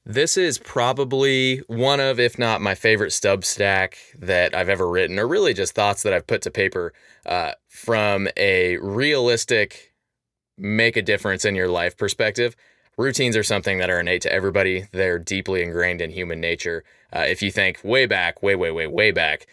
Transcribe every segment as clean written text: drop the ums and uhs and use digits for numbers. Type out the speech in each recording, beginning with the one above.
This is probably one of, if not my favorite Substack that I've ever written, or really just thoughts that I've put to paper from a realistic, make a difference in your life perspective. Routines are something that are innate to everybody. They're deeply ingrained in human nature. If you think way back, way back,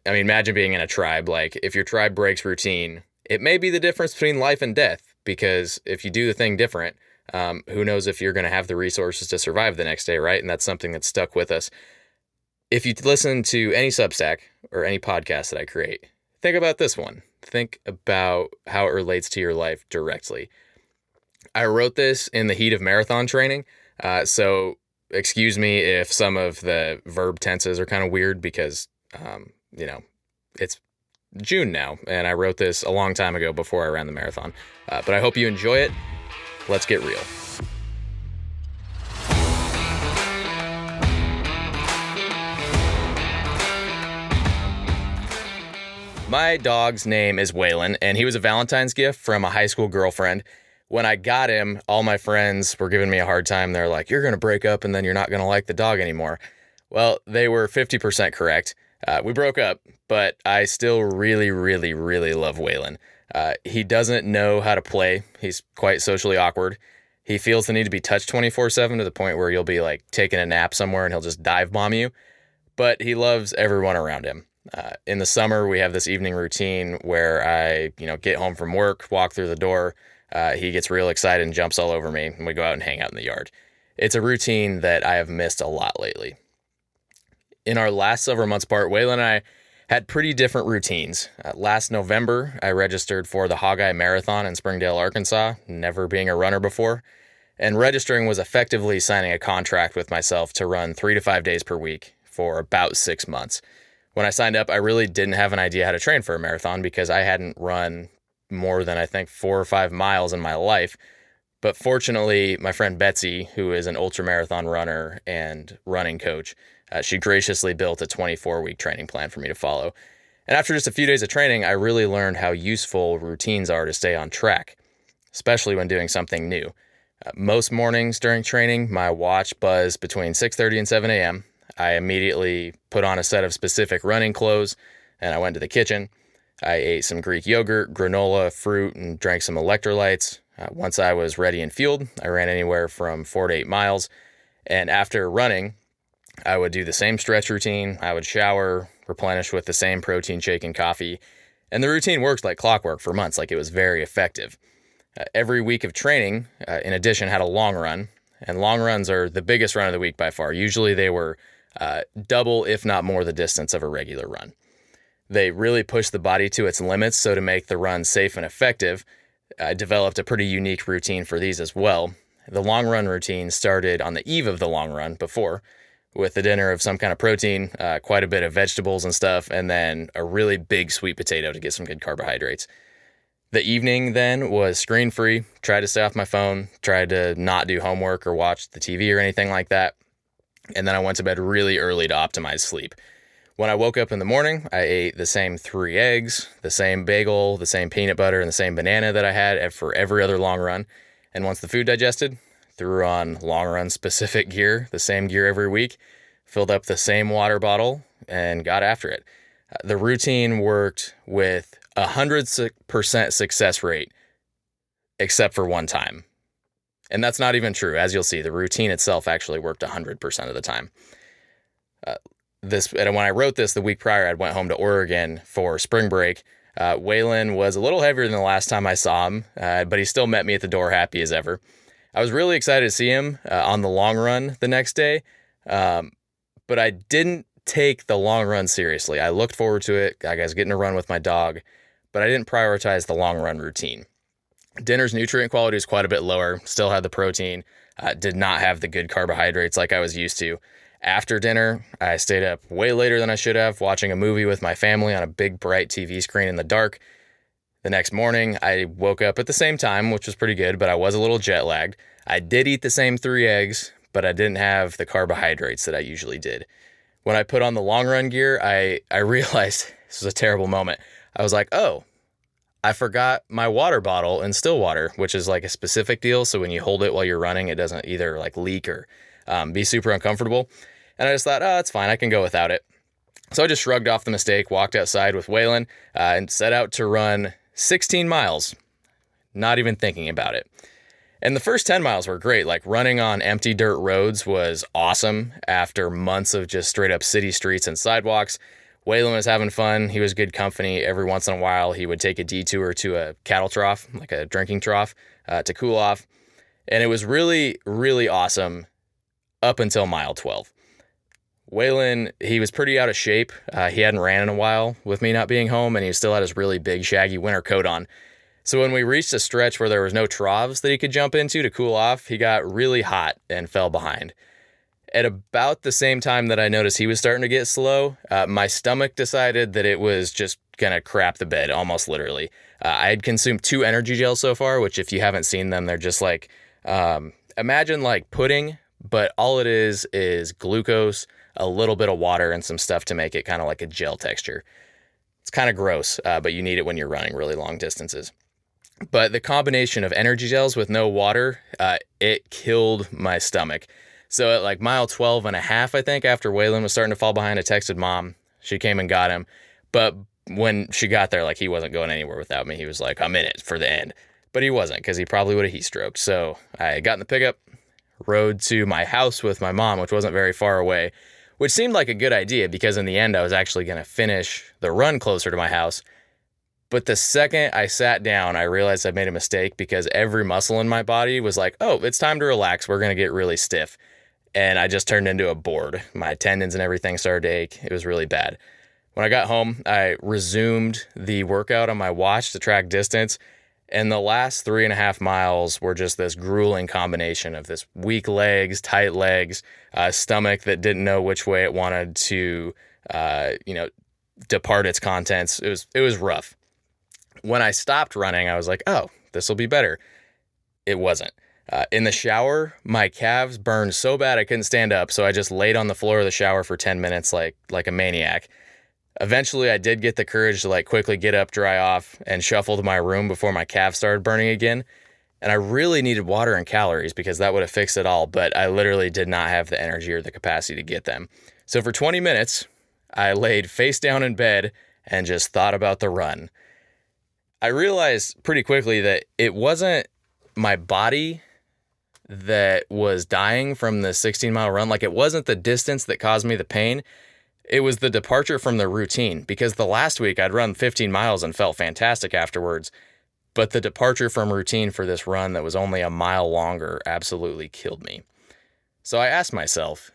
imagine being in a tribe. Like, if your tribe breaks routine, it may be the difference between life and death, because if you do the thing different, who knows if you're going to have the resources to survive the next day, right? And that's something that's stuck with us. If you listen to any Substack or any podcast that I create, think about this one. Think about how it relates to your life directly. I wrote this in the heat of marathon training, so excuse me if some of the verb tenses are kind of weird because, it's June now, and I wrote this a long time ago before I ran the marathon. But I hope you enjoy it. Let's get real. My dog's name is Waylon, and he was a Valentine's gift from a high school girlfriend. When I got him, all my friends were giving me a hard time. They're like, "You're going to break up and then you're not going to like the dog anymore." Well, they were 50% correct. We broke up, but I still really, really, really love Waylon. He doesn't know how to play. He's quite socially awkward. He feels the need to be touched 24/7 to the point where you'll be like taking a nap somewhere and he'll just dive bomb you. But he loves everyone around him. In the summer, we have this evening routine where I, get home from work, walk through the door. He gets real excited and jumps all over me, and we go out and hang out in the yard. It's a routine that I have missed a lot lately. In our last several months apart, Waylon and I had pretty different routines. Last November, I registered for the Hogeye Marathon in Springdale, Arkansas, never being a runner before. And registering was effectively signing a contract with myself to run 3 to 5 days per week for about 6 months. When I signed up, I really didn't have an idea how to train for a marathon because I hadn't run more than, I think, 4 or 5 miles in my life. But fortunately, my friend Betsy, who is an ultramarathon runner and running coach, she graciously built a 24-week training plan for me to follow. And after just a few days of training, I really learned how useful routines are to stay on track, especially when doing something new. Most mornings during training, my watch buzzed between 6:30 and 7 a.m. I immediately put on a set of specific running clothes, and I went to the kitchen. I ate some Greek yogurt, granola, fruit, and drank some electrolytes. Once I was ready and fueled, I ran anywhere from 4 to 8 miles. And after running, I would do the same stretch routine. I would shower, replenish with the same protein shake and coffee. And the routine worked like clockwork for months. Like, it was very effective. Every week of training, in addition, had a long run. And long runs are the biggest run of the week by far. Usually they were double, if not more, the distance of a regular run. They really push the body to its limits, so to make the run safe and effective, I developed a pretty unique routine for these as well. The long run routine started on the eve of the long run before, with a dinner of some kind of protein, quite a bit of vegetables and stuff, and then a really big sweet potato to get some good carbohydrates. The evening then was screen-free, tried to stay off my phone, tried to not do homework or watch the TV or anything like that. And then I went to bed really early to optimize sleep. When I woke up in the morning, I ate the same 3 eggs, the same bagel, the same peanut butter, and the same banana that I had for every other long run. And once the food digested, threw on long run specific gear, the same gear every week, filled up the same water bottle, and got after it. The routine worked with 100% success rate, except for one time. And that's not even true. As you'll see, the routine itself actually worked 100% of the time. And when I wrote this the week prior, I went home to Oregon for spring break. Waylon was a little heavier than the last time I saw him, but he still met me at the door happy as ever. I was really excited to see him on the long run the next day, but I didn't take the long run seriously. I looked forward to it. I was getting to run with my dog, but I didn't prioritize the long run routine. Dinner's nutrient quality is quite a bit lower, still had the protein, did not have the good carbohydrates like I was used to. After dinner, I stayed up way later than I should have, watching a movie with my family on a big bright TV screen in the dark. The next morning, I woke up at the same time, which was pretty good, but I was a little jet lagged. I did eat the same 3 eggs, but I didn't have the carbohydrates that I usually did. When I put on the long run gear, I realized this was a terrible moment. I was like, oh, I forgot my water bottle in still water, which is like a specific deal. So when you hold it while you're running, it doesn't either like leak or be super uncomfortable. And I just thought, oh, it's fine. I can go without it. So I just shrugged off the mistake, walked outside with Waylon, and set out to run 16 miles, not even thinking about it. And the first 10 miles were great. Like running on empty dirt roads was awesome after months of just straight up city streets and sidewalks. Waylon was having fun. He was good company. Every once in a while, he would take a detour to a cattle trough, like a drinking trough, to cool off. And it was really, really awesome up until mile 12. Waylon, he was pretty out of shape. He hadn't ran in a while with me not being home, and he still had his really big, shaggy winter coat on. So when we reached a stretch where there was no troughs that he could jump into to cool off, he got really hot and fell behind. At about the same time that I noticed he was starting to get slow, my stomach decided that it was just going to crap the bed, almost literally. I had consumed 2 energy gels so far, which if you haven't seen them, they're just like, imagine like pudding, but all it is glucose, a little bit of water, and some stuff to make it kind of like a gel texture. It's kind of gross, but you need it when you're running really long distances. But the combination of energy gels with no water, it killed my stomach. So at like mile 12 and a half, I think, after Waylon was starting to fall behind, I texted Mom. She came and got him. But when she got there, like, he wasn't going anywhere without me. He was like, I'm in it for the end. But he wasn't, because he probably would have heat stroked. So I got in the pickup, rode to my house with my mom, which wasn't very far away, which seemed like a good idea because in the end, I was actually going to finish the run closer to my house. But the second I sat down, I realized I made a mistake because every muscle in my body was like, oh, it's time to relax. We're going to get really stiff. And I just turned into a board. My tendons and everything started to ache. It was really bad. When I got home, I resumed the workout on my watch to track distance. And the last 3.5 miles were just this grueling combination of this weak legs, tight legs, stomach that didn't know which way it wanted to, depart its contents. It was rough. When I stopped running, I was like, oh, this will be better. It wasn't. In the shower, my calves burned so bad I couldn't stand up, so I just laid on the floor of the shower for 10 minutes like a maniac. Eventually, I did get the courage to like quickly get up, dry off, and shuffle to my room before my calves started burning again. And I really needed water and calories because that would have fixed it all, but I literally did not have the energy or the capacity to get them. So for 20 minutes, I laid face down in bed and just thought about the run. I realized pretty quickly that it wasn't my body that was dying from the 16-mile run. Like, it wasn't the distance that caused me the pain. It was the departure from the routine, because the last week I'd run 15 miles and felt fantastic afterwards. But the departure from routine for this run that was only a mile longer absolutely killed me. So I asked myself,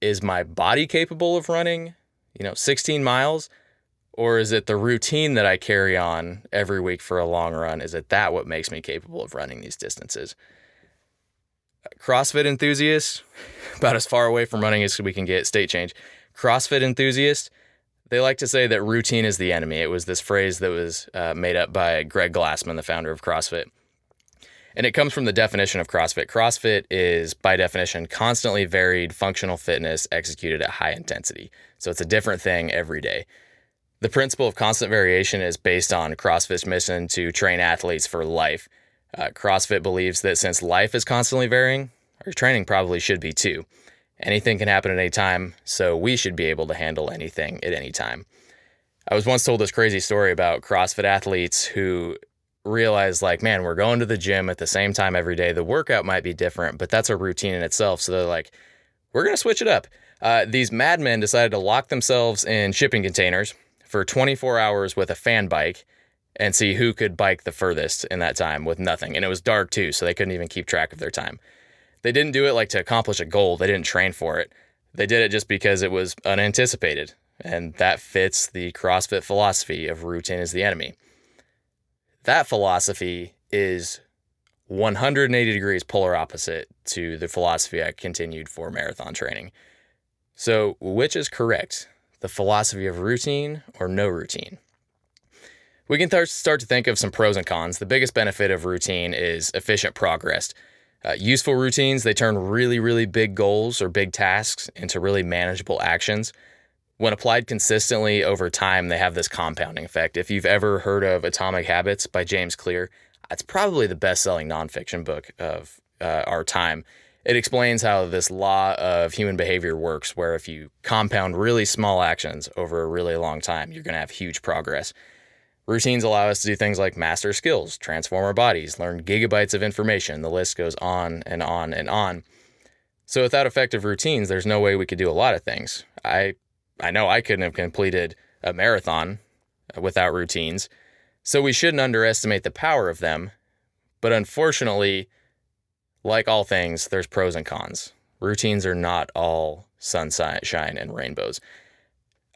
is my body capable of running, 16 miles? Or is it the routine that I carry on every week for a long run? Is it that what makes me capable of running these distances? CrossFit enthusiasts, about as far away from running as we can get, state change. CrossFit enthusiasts, they like to say that routine is the enemy. It was this phrase that was made up by Greg Glassman, the founder of CrossFit. And it comes from the definition of CrossFit. CrossFit is, by definition, constantly varied functional fitness executed at high intensity. So it's a different thing every day. The principle of constant variation is based on CrossFit's mission to train athletes for life. CrossFit believes that since life is constantly varying, our training probably should be too. Anything can happen at any time, so we should be able to handle anything at any time. I was once told this crazy story about CrossFit athletes who realized, like, man, we're going to the gym at the same time every day. The workout might be different, but that's a routine in itself. So they're like, we're going to switch it up. These madmen decided to lock themselves in shipping containers for 24 hours with a fan bike and see who could bike the furthest in that time with nothing. And it was dark too, so they couldn't even keep track of their time. They didn't do it like to accomplish a goal. They didn't train for it. They did it just because it was unanticipated. And that fits the CrossFit philosophy of routine is the enemy. That philosophy is 180 degrees polar opposite to the philosophy I continued for marathon training. So which is correct? The philosophy of routine or no routine? We can start to think of some pros and cons. The biggest benefit of routine is efficient progress. Useful routines, they turn really, really big goals or big tasks into really manageable actions. When applied consistently over time, they have this compounding effect. If you've ever heard of Atomic Habits by James Clear, it's probably the best-selling nonfiction book of our time. It explains how this law of human behavior works, where if you compound really small actions over a really long time, you're going to have huge progress. Routines allow us to do things like master skills, transform our bodies, learn gigabytes of information. The list goes on and on and on. So without effective routines, there's no way we could do a lot of things. I know I couldn't have completed a marathon without routines. So we shouldn't underestimate the power of them. But unfortunately, like all things, there's pros and cons. Routines are not all sunshine and rainbows.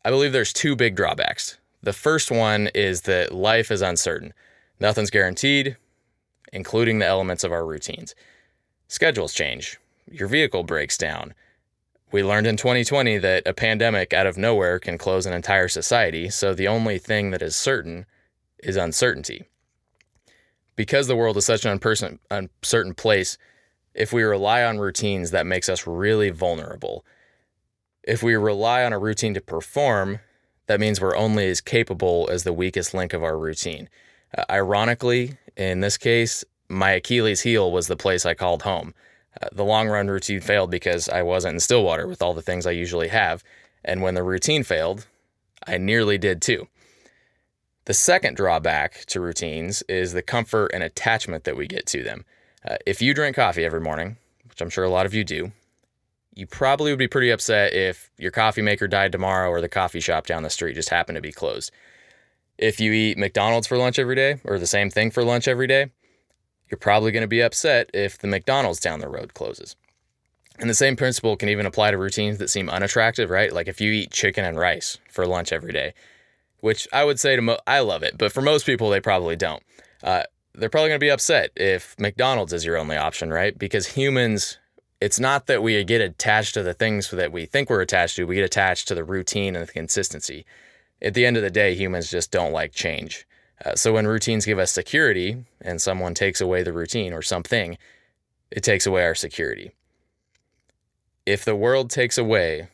I believe there's two big drawbacks. The first one is that life is uncertain. Nothing's guaranteed, including the elements of our routines. Schedules change. Your vehicle breaks down. We learned in 2020 that a pandemic out of nowhere can close an entire society, so the only thing that is certain is uncertainty. Because the world is such an uncertain place, if we rely on routines, that makes us really vulnerable. If we rely on a routine to perform, that means we're only as capable as the weakest link of our routine. Ironically, in this case, my Achilles heel was the place I called home. The long-run routine failed because I wasn't in Stillwater with all the things I usually have, and when the routine failed, I nearly did too. The second drawback to routines is the comfort and attachment that we get to them. If you drink coffee every morning, which I'm sure a lot of you do, you probably would be pretty upset if your coffee maker died tomorrow or the coffee shop down the street just happened to be closed. If you eat McDonald's for lunch every day or the same thing for lunch every day, you're probably going to be upset if the McDonald's down the road closes. And the same principle can even apply to routines that seem unattractive, right? Like if you eat chicken and rice for lunch every day, which I would say I love it, but for most people, they probably don't. They're probably going to be upset if McDonald's is your only option, right? Because humans, it's not that we get attached to the things that we think we're attached to. We get attached to the routine and the consistency. At the end of the day, humans just don't like change. So when routines give us security and someone takes away the routine or something, it takes away our security. If the world takes away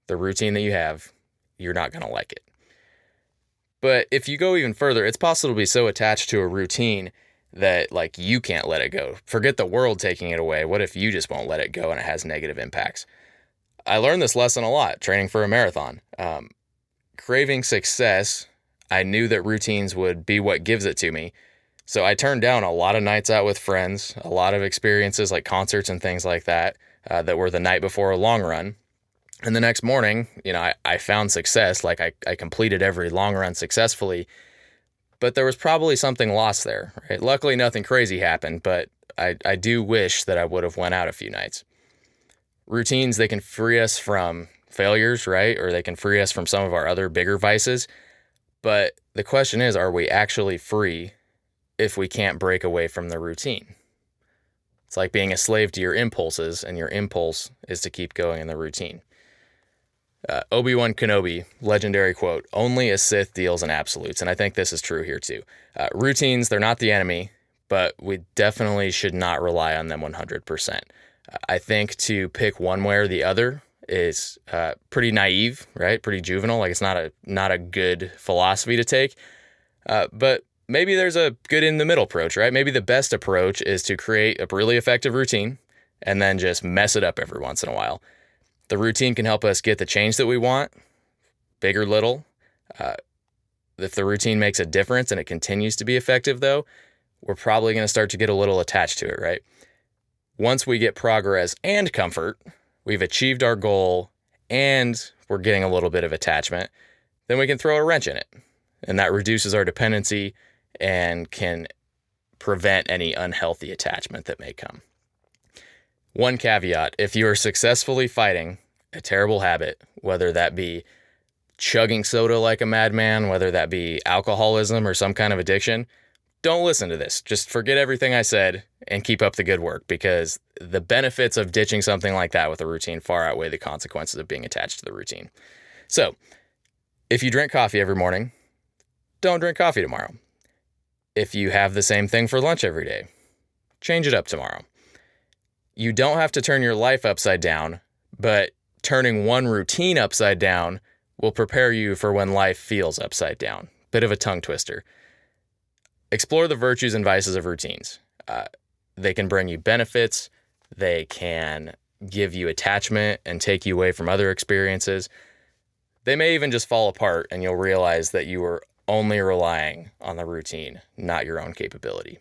the routine that you have, you're not going to like it. But if you go even further, it's possible to be so attached to a routine that like you can't let it go. Forget the world taking it away. What if you just won't let it go and it has negative impacts? I learned this lesson a lot training for a marathon. Craving success, I knew that routines would be what gives it to me. So I turned down a lot of nights out with friends, a lot of experiences like concerts and things like that, that were the night before a long run. And the next morning, I found success, like I completed every long run successfully, but there was probably something lost there, right? Luckily, nothing crazy happened, but I do wish that I would have went out a few nights. Routines, they can free us from failures, right? Or they can free us from some of our other bigger vices. But the question is, are we actually free if we can't break away from the routine? It's like being a slave to your impulses, and your impulse is to keep going in the routine. Obi-Wan Kenobi, legendary quote, "Only a Sith deals in absolutes." And I think this is true here too. Routines, they're not the enemy, but we definitely should not rely on them 100%. I think to pick one way or the other is pretty naive, right? Pretty juvenile. Like it's not a good philosophy to take. But maybe there's a good in the middle approach, right? Maybe the best approach is to create a really effective routine and then just mess it up every once in a while. The routine can help us get the change that we want, big or little. If the routine makes a difference and it continues to be effective, though, we're probably going to start to get a little attached to it, right? Once we get progress and comfort, we've achieved our goal, and we're getting a little bit of attachment, then we can throw a wrench in it. And that reduces our dependency and can prevent any unhealthy attachment that may come. One caveat, if you are successfully fighting a terrible habit, whether that be chugging soda like a madman, whether that be alcoholism or some kind of addiction, don't listen to this. Just forget everything I said and keep up the good work, because the benefits of ditching something like that with a routine far outweigh the consequences of being attached to the routine. So, if you drink coffee every morning, don't drink coffee tomorrow. If you have the same thing for lunch every day, change it up tomorrow. You don't have to turn your life upside down, but turning one routine upside down will prepare you for when life feels upside down. Bit of a tongue twister. Explore the virtues and vices of routines. They can bring you benefits, They can give you attachment and take you away from other experiences. They may even just fall apart and you'll realize that you were only relying on the routine, not your own capability.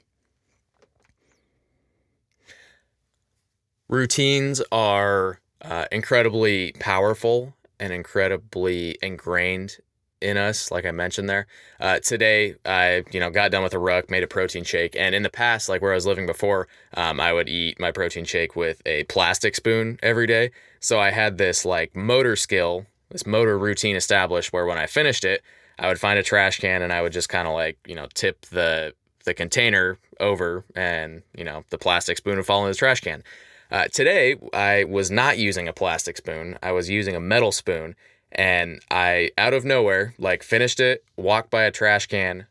Routines are incredibly powerful and incredibly ingrained in us, like I mentioned there. Today, I got done with a ruck, made a protein shake, and in the past, like where I was living before, I would eat my protein shake with a plastic spoon every day. So I had this like motor skill, this motor routine established where when I finished it, I would find a trash can and I would just kind of like tip the container over, and the plastic spoon would fall in the trash can. Today, I was not using a plastic spoon. I was using a metal spoon, and I, out of nowhere, like finished it, walked by a trash can,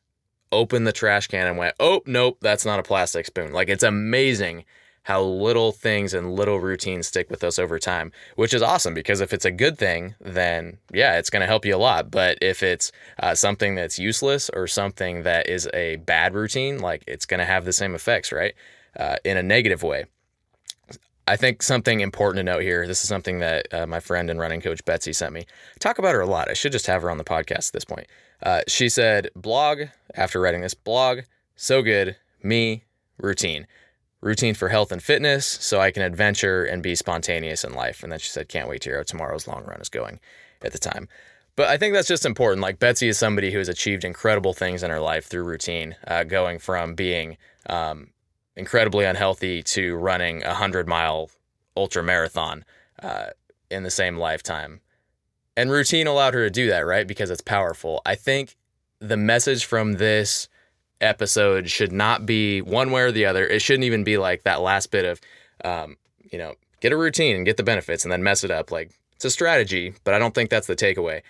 opened the trash can and went, oh, nope, that's not a plastic spoon. Like, it's amazing how little things and little routines stick with us over time, which is awesome because if it's a good thing, then yeah, it's going to help you a lot. But if it's something that's useless or something that is a bad routine, like it's going to have the same effects, right? In a negative way. I think something important to note here, this is something that my friend and running coach Betsy sent me. I talk about her a lot. I should just have her on the podcast at this point. She said, blog, after writing this, blog, so good, me, routine. Routine for health and fitness so I can adventure and be spontaneous in life. And then she said, can't wait to hear how tomorrow's long run is going at the time. But I think that's just important. Like Betsy is somebody who has achieved incredible things in her life through routine, going from being incredibly unhealthy to running a 100-mile ultra marathon in the same lifetime. And routine allowed her to do that, right? Because it's powerful. I think the message from this episode should not be one way or the other. It shouldn't even be like that last bit of, get a routine and get the benefits and then mess it up. Like, it's a strategy, but I don't think that's the takeaway.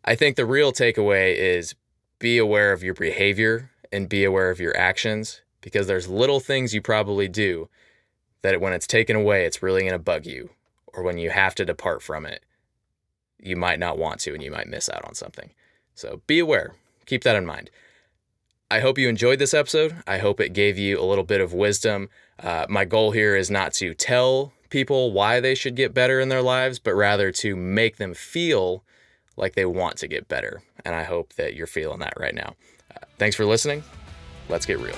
I think the real takeaway is be aware of your behavior and be aware of your actions, because there's little things you probably do that when it's taken away, it's really going to bug you. Or when you have to depart from it, you might not want to and you might miss out on something. So be aware. Keep that in mind. I hope you enjoyed this episode. I hope it gave you a little bit of wisdom. My goal here is not to tell people why they should get better in their lives, but rather to make them feel like they want to get better. And I hope that you're feeling that right now. Thanks for listening. Let's get real.